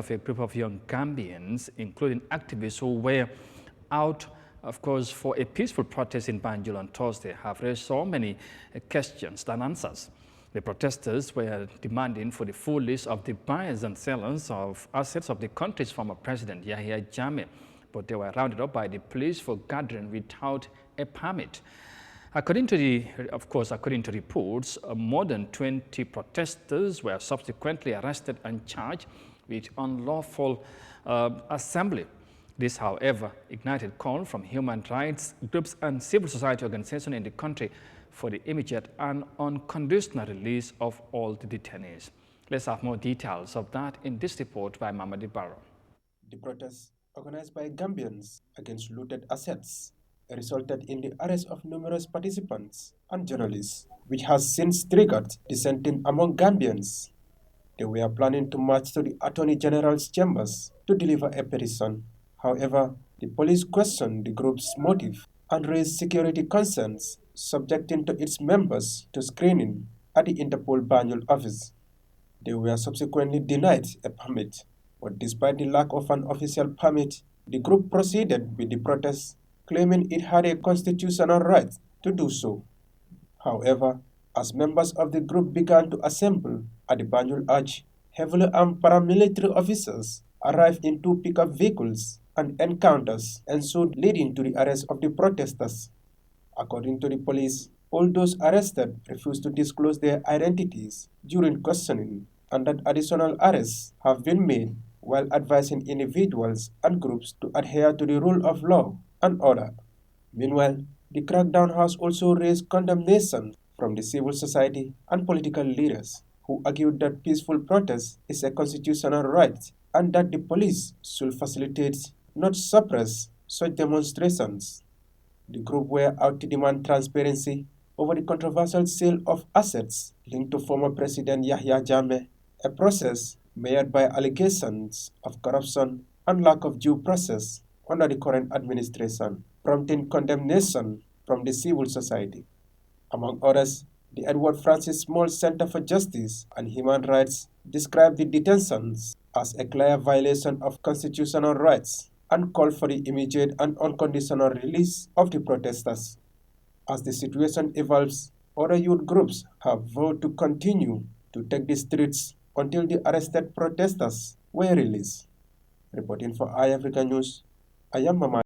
of a group of young Gambians, including activists who were out, of course, for a peaceful protest in Banjul on Thursday, have raised so many questions than answers. The protesters were demanding for the full list of the buyers and sellers of assets of the country's former president, Yahya Jammeh, but they were rounded up by the police for gathering without a permit. According to reports, more than 20 protesters were subsequently arrested and charged with unlawful assembly. This, however, ignited call from human rights groups and civil society organizations in the country for the immediate and unconditional release of all the detainees. Let's have more details of that in this report by Mamadi Barrow. The protests, organized by Gambians against looted assets, resulted in the arrest of numerous participants and journalists, which has since triggered dissenting among Gambians. They were planning to march to the Attorney General's chambers to deliver a petition. However, the police questioned the group's motive and raised security concerns, subjecting to its members to screening at the Interpol Banjul office. They were subsequently denied a permit, but despite the lack of an official permit, the group proceeded with the protests, claiming it had a constitutional right to do so. However, as members of the group began to assemble at the Banjul Arch, heavily armed paramilitary officers arrived in two pickup vehicles and encounters ensued, leading to the arrest of the protesters. According to the police, all those arrested refused to disclose their identities during questioning, and that additional arrests have been made while advising individuals and groups to adhere to the rule of law and order. Meanwhile, the crackdown has also raised condemnation from the civil society and political leaders, who argued that peaceful protest is a constitutional right and that the police should facilitate, not suppress, such demonstrations. The group were out to demand transparency over the controversial sale of assets linked to former President Yahya Jammeh, a process marred by allegations of corruption and lack of due process under the current administration, prompting condemnation from the civil society. Among others, the Edward Francis Small Center for Justice and Human Rights described the detentions as a clear violation of constitutional rights and called for the immediate and unconditional release of the protesters. As the situation evolves, other youth groups have vowed to continue to take the streets until the arrested protesters were released. Reporting for Eyeafrica News, I am Mamadi.